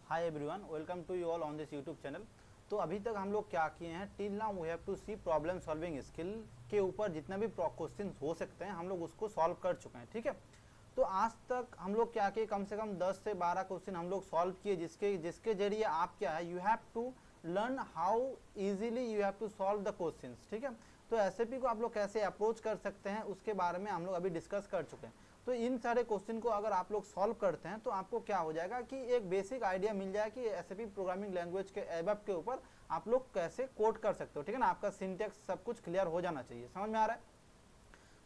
Hi everyone, welcome to you all on this YouTube channel. तो अभी तक हम लोग क्या किए हैं, till now we have to see problem solving skill के ऊपर जितना भी क्वेश्चन हो सकते हैं हम लोग उसको सॉल्व कर चुके हैं। ठीक है, तो आज तक हम लोग क्या किए, कम से कम 10 से 12 क्वेश्चन हम लोग सॉल्व किए, जिसके जरिए आप क्या है, you have to learn how easily you have to solve the questions. ठीक है, तो एसएपी को आप लोग कैसे अप्रोच कर सकते हैं उसके बारे में हम लोग अभी डिस्कस कर चुके हैं। तो इन सारे क्वेश्चन को अगर आप लोग सॉल्व करते हैं तो आपको क्या हो जाएगा कि एक बेसिक आइडिया मिल जाए कि एसएपी प्रोग्रामिंग लैंग्वेज के एबअप के ऊपर आप लोग कैसे कोड कर सकते हो। ठीक है ना, आपका सिंटेक्स सब कुछ क्लियर हो जाना चाहिए। समझ में आ रहा है?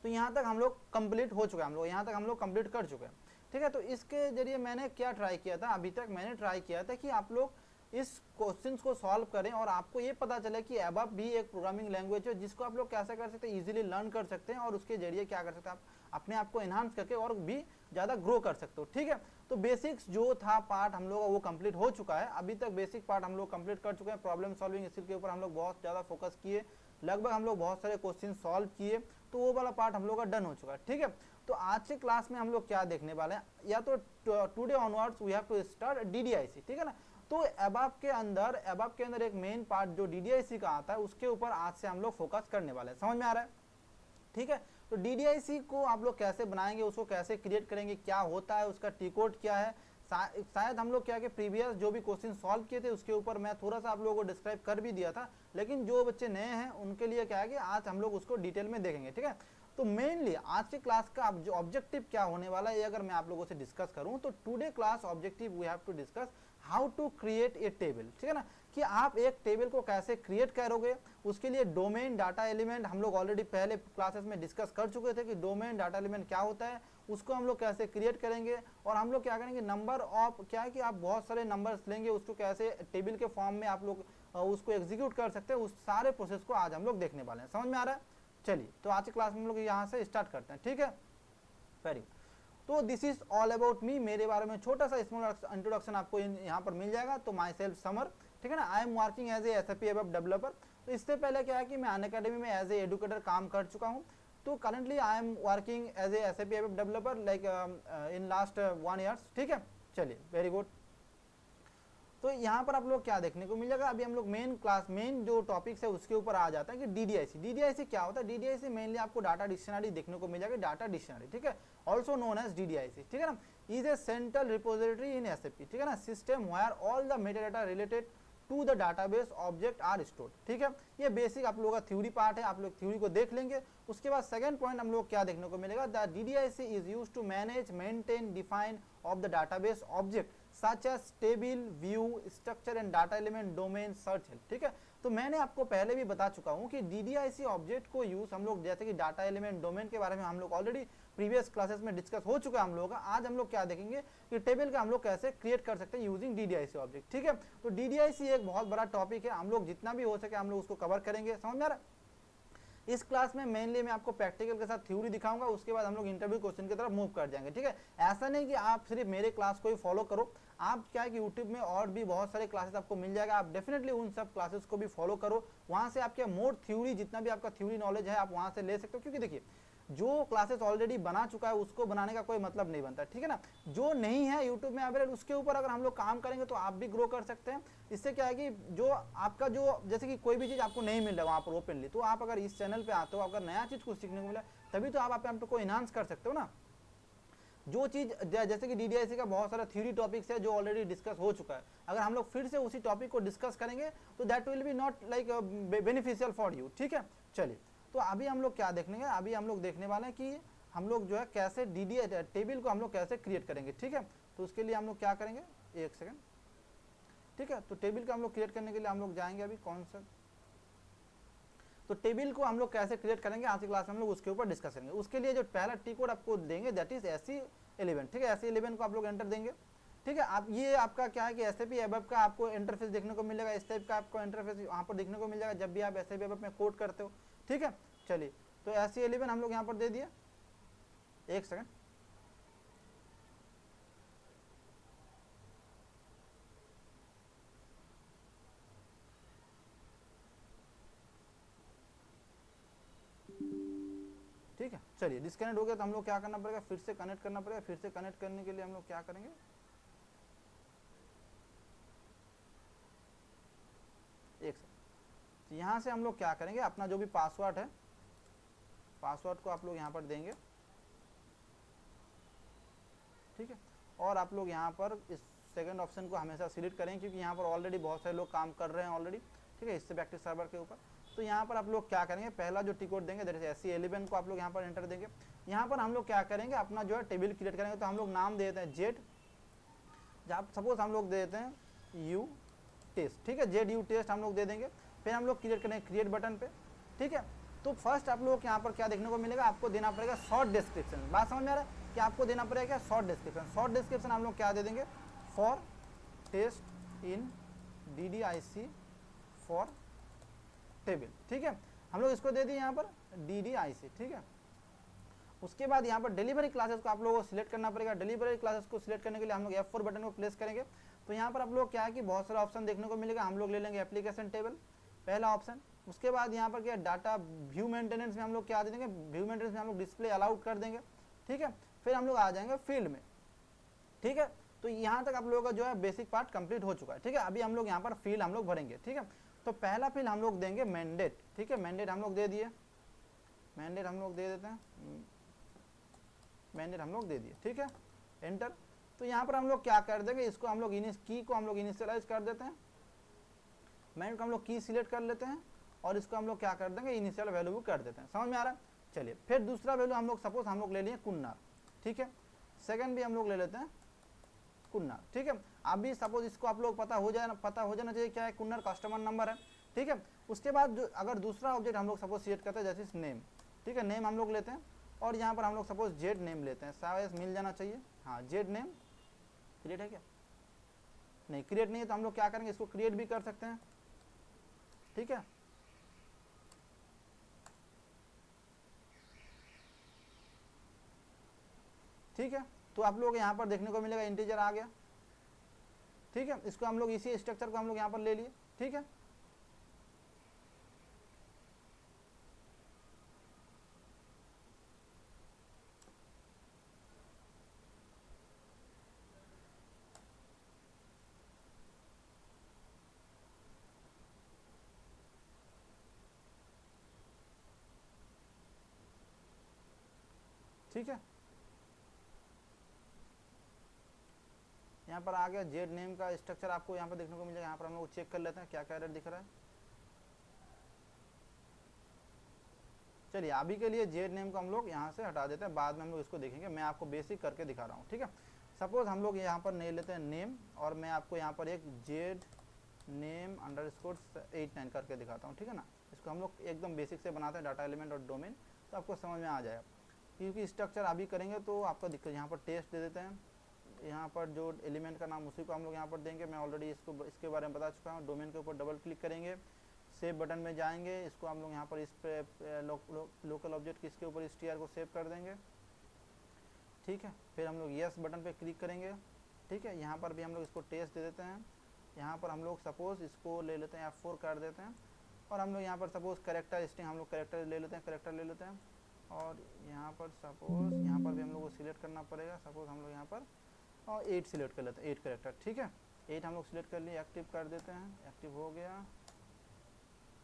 तो यहाँ तक हम लोग कंप्लीट हो चुके हैं, यहाँ तक हम लोग कंप्लीट कर चुके हैं। ठीक है, तो इसके जरिए मैंने क्या ट्राई किया था, अभी तक मैंने ट्राई किया था कि आप लोग इस क्वेश्चंस को सॉल्व करें और आपको ये पता चले कि एबअप भी एक प्रोग्रामिंग लैंग्वेज है जिसको आप लोग कैसे कर सकते हैं, इजीली लर्न कर सकते हैं और उसके जरिए क्या कर सकते हैं, आप अपने आप को एनहांस करके और भी ज़्यादा ग्रो कर सकते हो। ठीक है, तो बेसिक्स जो था पार्ट हम लोग वो कंप्लीट हो चुका है। अभी तक बेसिक पार्ट हम लोग कंप्लीट कर चुके हैं। प्रॉब्लम सॉल्विंग स्किल के ऊपर हम लोग बहुत ज़्यादा फोकस किए, लगभग हम लोग बहुत सारे क्वेश्चन सॉल्व किए, तो वो वाला पार्ट हम लोग का डन हो चुका है। ठीक है, तो आज के क्लास में हम लोग क्या देखने वाले हैं, या तो today onwards we have to start DDIC. ठीक है ना, तो एबअप के अंदर एक मेन पार्ट जो डीडीआईसी का आता है उसके ऊपर आज से हम लोग फोकस करने वाले हैं। समझ में आ रहा है? ठीक है, तो डीडीआईसी को आप लोग कैसे बनाएंगे, उसको कैसे क्रिएट करेंगे, क्या होता है, उसका टी कोड क्या है, शायद हम लोग क्या कि प्रीवियस जो भी क्वेश्चन सॉल्व किए थे उसके ऊपर मैं थोड़ा सा आप लोगों को डिस्क्राइब कर भी दिया था, लेकिन जो बच्चे नए हैं उनके लिए क्या है कि आज हम लोग उसको डिटेल में देखेंगे। ठीक है, तो मेनली आज के क्लास का जो ऑब्जेक्टिव क्या होने वाला है, अगर मैं आप लोगों से डिस्कस करूं तो today class objective we have to discuss how to create a table. ठीक है ना, कि आप एक टेबल को कैसे क्रिएट करोगे, उसके लिए डोमेन डाटा एलिमेंट हम लोग ऑलरेडी पहले क्लासेस में डिस्कस कर चुके थे कि डोमेन डाटा एलिमेंट क्या होता है, उसको हम लोग कैसे क्रिएट करेंगे और हम लोग क्या करेंगे, नंबर ऑफ क्या है कि आप बहुत सारे नंबर्स लेंगे, उसको कैसे टेबल के फॉर्म में आप लोग उसको एग्जीक्यूट कर सकते हैं, उस सारे प्रोसेस को आज हम लोग देखने वाले हैं। समझ में आ रहा है? चलिए, तो आज की क्लास में हम लोग यहाँ से स्टार्ट करते हैं। ठीक है, वेरी गुड। तो this is all about me, मेरे बारे में छोटा सा स्मॉल इंट्रोडक्शन आपको यहाँ पर मिल जाएगा। तो माई सेल्फ समर, ठीक है ना, I am working as a SAP ABAP developer. तो इससे पहले क्या है कि मैं अनअकैडमी में एज ए एडुकेटर काम कर चुका हूँ। तो currently I am working as a SAP ABAP developer like in last 1 years. ठीक है, चलिए, वेरी गुड। तो यहाँ पर आप लोग क्या देखने को मिल जाएगा, अभी हम लोग मेन जो टॉपिक्स है उसके ऊपर आ जाता है कि डीडीआईसी क्या होता है। डीडीआईसी मेनली आपको डाटा डिक्शनरी देखने को मिल जाएगा, डाटा डिक्शनरी। ठीक है, ऑल्सो नोन एज डीडीआईसी। ठीक है ना, is a central repository in SAP. ठीक है ना, system where all the metadata related to the database object are stored. ठीक है, ये बेसिक आप लोगों का थ्योरी पार्ट है, आप लोग थ्योरी को देख लेंगे। उसके बाद सेकंड पॉइंट हम लोग क्या देखने को मिलेगा, the DDIC is used to manage, maintain, define of the database object such as table, view, structure and data element, domain, search help. ठीक है, तो मैंने आपको पहले भी बता चुका हूं कि डीडीआईसी ऑब्जेक्ट को यूज हम लोग जैसे कि डाटा एलिमेंट, डोमेन के बारे में हम लोग ऑलरेडी प्रीवियस क्लासेस में डिस्कस हो चुका है हम लोगों का। आज हम लोग क्या देखेंगे कि टेबल का हम लोग कैसे क्रिएट कर सकते हैं यूजिंग डीडीआईसी ऑब्जेक्ट। ठीक है, तो डीडीआईसी एक बहुत बड़ा टॉपिक है, हम लोग जितना भी हो सके हम लोग उसको कवर करेंगे। समझ में आ रहा है? इस क्लास में मेनली मैं आपको प्रैक्टिकल के साथ थ्योरी दिखाऊंगा, उसके बाद हम लोग इंटरव्यू क्वेश्चन की तरफ मूव कर जाएंगे। ठीक है, ऐसा नहीं कि आप सिर्फ मेरे क्लास को ही फॉलो करो, आप क्या है कि यूट्यूब में और भी बहुत सारे क्लासेस आपको मिल जाएगा, आप डेफिनेटली उन सब क्लासेस को भी फॉलो करो। वहां से आपके मोर थ्योरी, जितना भी आपका थ्योरी नॉलेज है आप वहां से ले सकते हो, क्योंकि देखिए जो क्लासेस ऑलरेडी बना चुका है उसको बनाने का कोई मतलब नहीं बनता। ठीक है ना, जो नहीं है यूट्यूब में अवेलेबल उसके ऊपर अगर हम लोग काम करेंगे तो आप भी ग्रो कर सकते हैं। इससे क्या है कि जो आपका जो जैसे कि कोई भी चीज़ आपको नहीं मिल रहा है वहाँ पर ओपनली, तो आप अगर इस चैनल पे आते हो, अगर नया चीज़ कुछ सीखने को मिला तभी तो आप अपने आप को इन्हांस कर सकते हो ना। जो चीज जैसे कि डीडीआईसी का बहुत सारा थ्योरी टॉपिक्स है जो ऑलरेडी डिस्कस हो चुका है, अगर हम लोग फिर से उसी टॉपिक को डिस्कस करेंगे तो that will be not like beneficial for you. ठीक है, चलिए, तो अभी हम लोग क्या देखने, अभी हम लोग देखने वाले हैं कि हम लोग जो है कैसे डीडीआई टेबल को हम लोग कैसे क्रिएट करेंगे। ठीक है, तो उसके लिए हम लोग क्या करेंगे, एक सेकेंड। ठीक है, तो टेबल का हम लोग क्रिएट करने के लिए हम लोग जाएंगे अभी कौन सा, तो टेबल को हम लोग कैसे क्रिएट करेंगे आज की क्लास में हम लोग उसके ऊपर डिस्कस करेंगे। उसके लिए जो पहला टी कोड आपको देंगे दैट इज SE11। ठीक है, SE11 को आप लोग एंटर देंगे। ठीक है, आप ये आपका क्या है कि एसएपी एबअप का आपको इंटरफेस देखने को मिलेगा, इस टाइप का आपको इंटरफेस वहाँ पर देखने को मिल जाएगा जब भी आप एसएपी एबअप में कोड करते हो। ठीक है, चलिए, तो SE11 हम लोग यहाँ पर दे दिए, एक सेकेंड। ठीक है, चलिए, डिस्कनेक्ट हो गया तो हम लोग क्या करना पड़ेगा, फिर से कनेक्ट करना पड़ेगा। फिर से कनेक्ट करने के लिए हम लोग क्या करेंगे, तो यहाँ से हम लोग क्या करेंगे, अपना जो भी पासवर्ड है, पासवर्ड को आप लोग यहाँ पर देंगे, ठीक है। और आप लोग यहाँ पर इस सेकंड ऑप्शन को हमेशा सिलेक्ट करें, क्योंकि यहाँ पर ऑलरेडी बहुत सारे लोग काम कर रहे हैं ऑलरेडी, ठीक है, इससे प्रैक्टिस सर्वर के ऊपर। तो यहाँ पर आप लोग क्या करेंगे, पहला जो टी कोड देंगे दैट इज SE11 को आप लोग यहाँ पर एंटर देंगे। यहाँ पर हम लोग क्या करेंगे, अपना जो है टेबल क्रिएट करेंगे। तो हम लोग नाम दे देते हैं जेड, जहाँ सपोज हम लोग दे देते हैं यू टेस्ट, ठीक है, जेड यू टेस्ट हम लोग दे देंगे। फिर हम लोग क्रिएट करेंगे क्रिएट बटन पे, ठीक है। तो फर्स्ट आप लोग यहाँ पर क्या देखने को मिलेगा, आपको देना पड़ेगा शॉर्ट डिस्क्रिप्शन। बात समझ में आ रहा है कि आपको देना पड़ेगा क्या, शॉर्ट डिस्क्रिप्शन। शॉर्ट डिस्क्रिप्शन हम लोग क्या दे देंगे, for test in DDIC for table, ठीक है। हम लोग इसको दे दिए यहाँ पर DDIC, ठीक है। उसके बाद यहाँ पर डिलीवरी क्लासेस को आप लोगों को सिलेक्ट करना पड़ेगा। डिलीवरी क्लासेस को सिलेक्ट करने के लिए हम लोग F4 बटन को प्रेस करेंगे। तो यहाँ पर आप लोग क्या है कि बहुत सारा ऑप्शन देखने को मिलेगा। हम लोग ले लेंगे एप्लीकेशन टेबल, पहला ऑप्शन। उसके बाद यहाँ पर क्या डाटा व्यू मेंटेनेंस में हम लोग क्या दे देंगे, व्यू मेंटेनेंस में हम लोग डिस्प्ले अलाउड कर देंगे, ठीक है। फिर हम लोग आ जाएंगे फील्ड में, ठीक है। तो यहाँ तक आप लोगों का जो है बेसिक पार्ट कंप्लीट हो चुका है, ठीक है। अभी हम लोग यहाँ पर फील्ड हम लोग भरेंगे, ठीक है। तो पहला फील्ड हम लोग देंगे मैंडेट, ठीक है। मैंडेट हम लोग दे दिए, मैंडेट हम लोग दे देते हैं, मैंडेट हम लोग दे दिए, ठीक है, एंटर। तो यहाँ पर हम लोग क्या कर देंगे, इसको हम लोग की को हम लोग इनिशियलाइज कर देते हैं, मैंडेट को हम लोग की सिलेक्ट कर लेते हैं और इसको हम लोग क्या कर देंगे, इनिशियल वैल्यू भी कर देते हैं। समझ में आ रहा है। चलिए फिर दूसरा वैल्यू हम लोग सपोज हम लोग ले लिए कुन्नार, ठीक है। सेकंड भी हम लोग ले लेते हैं कुन्नार, ठीक है। अभी सपोज इसको आप लोग पता हो जाना चाहिए क्या है, कुन्नार कस्टमर नंबर है, ठीक है। उसके बाद जो अगर दूसरा ऑब्जेक्ट हम लोग सपोज सिलेक्ट करते हैं जैसे नेम, ठीक है, नेम हम लोग लेते हैं और यहाँ पर हम लोग सपोज जेड नेम लेते हैं, शायद मिल जाना चाहिए, हाँ जेड नेम क्रिएट है क्या, नहीं क्रिएट नहीं है। तो हम लोग क्या करेंगे, इसको क्रिएट भी कर सकते हैं, ठीक है। ठीक है, तो आप लोग यहाँ पर देखने को मिलेगा इंटीजर आ गया, ठीक है। इसको हम लोग इसी स्ट्रक्चर को हम लोग यहाँ पर ले लिए, ठीक है। ठीक है, यहाँ पर आ गया जेड नेम का स्ट्रक्चर आपको यहाँ पर देखने को मिलेगा। यहाँ पर हम लोग चेक कर लेते हैं क्या क्या एरर दिख रहा है। चलिए अभी के लिए जेड नेम को हम लोग यहाँ से हटा देते हैं, बाद में हम लोग इसको देखेंगे। मैं आपको बेसिक करके दिखा रहा हूँ, ठीक है। सपोज हम लोग यहाँ पर नहीं लेते हैं नेम, और मैं आपको यहाँ पर एक जेड नेम _89 करके दिखाता हूँ, ठीक है ना। इसको हम लोग एकदम बेसिक से बनाते हैं, डाटा एलिमेंट और डोमेन, तो आपको समझ में आ जाएगा। क्योंकि स्ट्रक्चर अभी करेंगे तो आपका दिक्कत, यहाँ पर टेस्ट दे देते हैं, यहाँ पर जो एलिमेंट का नाम उसी को हम लोग यहाँ पर देंगे। मैं ऑलरेडी इसके बारे में बता चुका हूँ। डोमेन के ऊपर डबल क्लिक करेंगे, सेव बटन में जाएंगे, इसको हम लोग यहाँ पर इस पे लोकल ऑब्जेक्ट किसके ऊपर str को सेव कर देंगे, ठीक है। फिर हम लोग यस बटन पे क्लिक करेंगे, ठीक है। यहाँ पर भी हम लोग इसको टेस्ट दे देते हैं। यहाँ पर हम लोग सपोज इसको ले लेते हैं F4 कर देते हैं, और हम लोग यहाँ पर सपोज करेक्टर स्ट्रिंग हम लोग करेक्टर ले लेते हैं, और यहाँ पर सपोज यहाँ पर भी हम लोग को सिलेक्ट करना पड़ेगा। सपोज हम लोग यहाँ पर और 8 सिलेक्ट कर लेते हैं, 8 करेक्टर, ठीक है। 8 हम लोग सिलेक्ट कर लिए, एक्टिव कर देते हैं, एक्टिव हो गया।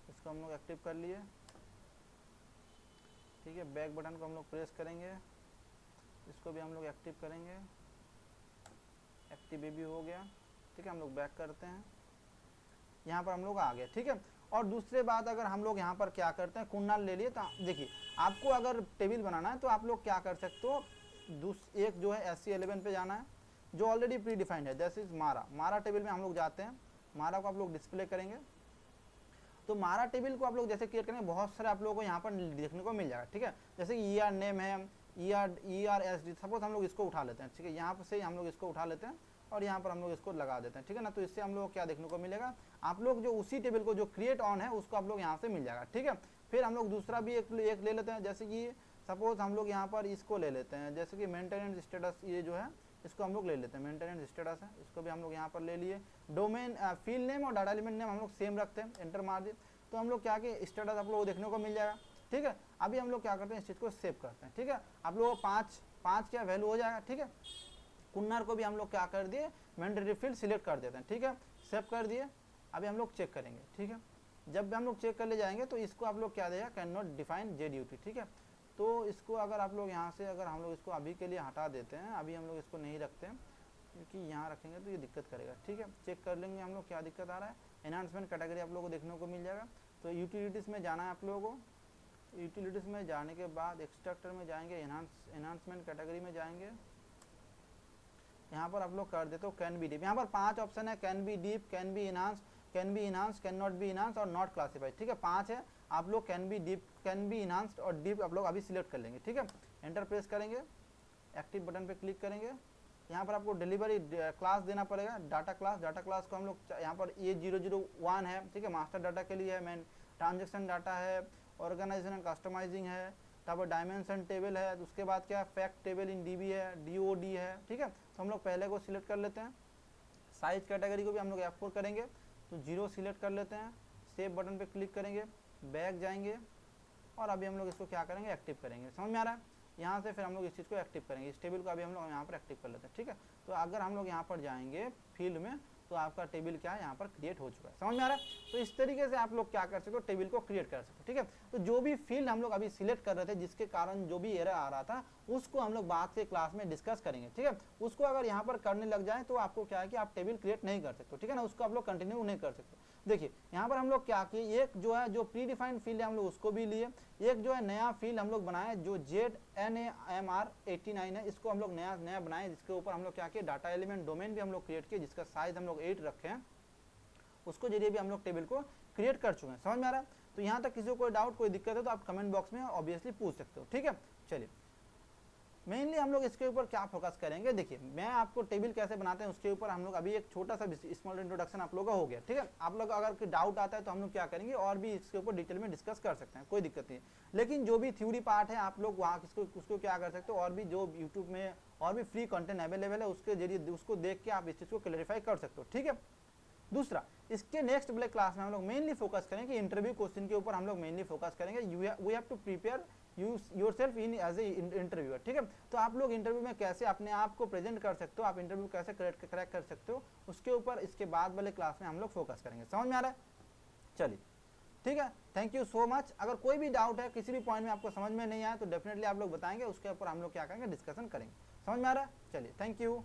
इसको हम लोग एक्टिव कर लिए, ठीक है। बैक बटन को हम लोग प्रेस करेंगे, इसको भी हम लोग एक्टिव करेंगे, एक्टिव भी हो गया, ठीक है। हम लोग बैक करते हैं, यहाँ पर हम लोग आ गए, ठीक है। और दूसरे बात, अगर हम लोग यहाँ पर क्या करते हैं, कुन्नाल ले लिए, तो देखिए आपको अगर टेबल बनाना है तो आप लोग क्या कर सकते हो, एक जो है SE11 पे जाना है जो ऑलरेडी प्री डिफाइंड है, जैसे मारा टेबल में हम लोग जाते हैं। मारा को आप लोग डिस्प्ले करेंगे, तो मारा टेबल को आप लोग जैसे क्रिएट करेंगे, बहुत सारे आप लोगों को यहाँ पर देखने को मिल जाएगा, ठीक है। जैसे ER नेम है, ERSD, सपोज हम लोग इसको उठा लेते हैं, ठीक है। यहाँ पर से हम लोग इसको उठा लेते हैं और यहाँ पर हम लोग इसको लगा देते हैं, ठीक है ना। तो इससे हम लोग क्या देखने को मिलेगा, आप लोग जो उसी टेबल को जो क्रिएट ऑन है उसको आप लोग यहाँ से मिल जाएगा, ठीक है। फिर हम लोग दूसरा भी एक ले लेते हैं, जैसे कि सपोज हम लोग यहाँ पर इसको ले लेते हैं, जैसे कि मेंटेनेंस स्टेटस, ये जो है इसको हम लोग ले लेते हैं, मेंटेनेंस स्टेटस है, इसको भी हम लोग यहाँ पर ले लिए। डोमेन फील्ड नेम और डाटा एलिमेंट नेम हम लोग सेम रखते हैं, एंटर मार दिए, तो हम लोग क्या कि स्टेटस आप लोगों को देखने को मिल जाएगा, ठीक है। अभी हम लोग क्या करते हैं, इस चीज़ को सेव करते हैं, ठीक है। आप लोगों को 5 क्या वैल्यू हो जाएगा, ठीक है। कुन्नर को भी हम लोग क्या कर दिए, मैंडेटरी फील्ड सिलेक्ट कर देते हैं, ठीक है। सेव कर दिए। अभी हम लोग चेक करेंगे, ठीक है। जब भी हम लोग चेक कर ले जाएंगे तो इसको आप लोग क्या देगा, can not define J duty, ठीक है। तो इसको अगर आप लोग यहाँ से अगर हम लोग इसको अभी के लिए हटा देते हैं, अभी हम लोग इसको नहीं रखते हैं क्योंकि यहाँ रखेंगे तो ये दिक्कत करेगा, ठीक है। चेक कर लेंगे हम लोग क्या दिक्कत आ रहा है। एनहांसमेंट कैटेगरी आप लोगों को देखने को मिल जाएगा। तो यूटिलिटीज़ में जाना है आप लोगों को। यूटिलिटीज़ में जाने के बाद एक्सट्रैक्टर में जाएंगे, एनहांसमेंट कैटेगरी में जाएंगे। यहाँ पर आप लोग कर देते हो कैन बी डीप। यहाँ पर 5 ऑप्शन है, can be deep, can be enhance, can be enhance, can not be enhance और नॉट क्लासिफाइड, ठीक है। 5 है। आप लोग can be deep, can be enhanced और डीप आप लोग अभी सिलेक्ट कर लेंगे, ठीक है। एंटर प्रेस करेंगे, एक्टिव बटन पे क्लिक करेंगे। यहाँ पर आपको डिलीवरी क्लास देना पड़ेगा, डाटा क्लास। डाटा क्लास को हम लोग यहाँ पर A001 है, ठीक है, मास्टर डाटा के लिए है, मेन ट्रांजेक्शन डाटा है, ऑर्गेनाइजेशन एंड कस्टमाइजिंग है, तब डायमेंशन टेबल है, उसके बाद क्या है, फैक्ट टेबल इन DB है, DOD है, ठीक है। तो हम लोग पहले को सिलेक्ट कर लेते हैं। साइज कैटेगरी को भी हम लोग F4 करेंगे, तो 0 सिलेक्ट कर लेते हैं। सेव बटन पे क्लिक करेंगे, बैक जाएंगे और अभी हम लोग इसको क्या करेंगे, एक्टिव करेंगे। समझ में आ रहा है। यहाँ से फिर हम लोग इस चीज़ को एक्टिव करेंगे, इस टेबल को अभी हम लोग यहाँ पर एक्टिव कर लेते हैं, ठीक है। तो अगर हम लोग यहाँ पर जाएंगे फील्ड में तो आपका टेबल क्या है, यहाँ पर क्रिएट हो चुका है। समझ में आ रहा है। तो इस तरीके से आप लोग क्या कर सकते हो, टेबल को क्रिएट कर सकते हो, ठीक है। तो जो भी फील्ड हम लोग अभी सिलेक्ट कर रहे थे जिसके कारण जो भी एरर आ रहा था उसको हम लोग बाद के क्लास में डिस्कस करेंगे, ठीक है। उसको अगर यहाँ पर करने लग जाए तो आपको क्या है कि आप टेबल क्रिएट नहीं कर सकते, ठीक है ना, उसको आप लोग कंटिन्यू नहीं कर सकते। देखिए यहाँ पर हम लोग क्या किए, एक जो है जो प्री डिफाइंड फील्ड है हम लोग उसको भी लिए, एक जो है नया फील्ड हम लोग बनाए जो ZNAMR89 है, इसको हम लोग नया बनाए, जिसके ऊपर हम लोग क्या किए, डाटा एलिमेंट डोमेन भी हम लोग क्रिएट किए, जिसका साइज हम लोग 8 रखे हैं, उसको जरिए भी हम लोग टेबल को क्रिएट कर चुके हैं। समझ में आ रहा है। तो यहाँ तक किसी को कोई डाउट कोई दिक्कत है तो आप कमेंट बॉक्स में ऑब्वियसली पूछ सकते हो, ठीक है। चलिए मेनली हम लोग इसके ऊपर क्या फोकस करेंगे, देखिए मैं आपको टेबल कैसे बनाते हैं उसके ऊपर हम लोग अभी एक छोटा सा स्मॉल इंट्रोडक्शन आप लोगों का हो गया, ठीक है। आप लोग अगर डाउट आता है तो हम लोग क्या करेंगे और भी इसके ऊपर डिटेल में डिस्कस कर सकते हैं, कोई दिक्कत नहीं। लेकिन जो भी थ्योरी पार्ट है आप लोग वहाँ उसको क्या कर सकते हो, और भी जो यूट्यूब में और भी फ्री कंटेंट अवेलेबल है उसके जरिए उसको देख के आप इस चीज़ को क्लैरिफाई कर सकते हो, ठीक है। दूसरा, इसके नेक्स्ट वाले क्लास में हम लोग मेनली फोकस करेंगे इंटरव्यू क्वेश्चन के ऊपर हम लोग मेनली फोकस करेंगे। We have to prepare yourself in as a interviewer, ठीक है। तो आप लोग इंटरव्यू में कैसे अपने आप को प्रेजेंट कर सकते हो, आप इंटरव्यू कैसे क्रैक कर सकते हो, उसके ऊपर इसके बाद वाले क्लास में हम लोग फोकस करेंगे। समझ में आ रहा है। चलिए ठीक है, थैंक यू सो मच। अगर कोई भी डाउट है किसी भी पॉइंट में आपको समझ में नहीं आया तो डेफिनेटली आप लोग बताएंगे, उसके ऊपर हम लोग क्या करेंगे, डिस्कशन करेंगे। समझ में आ रहा है। चलिए थैंक यू।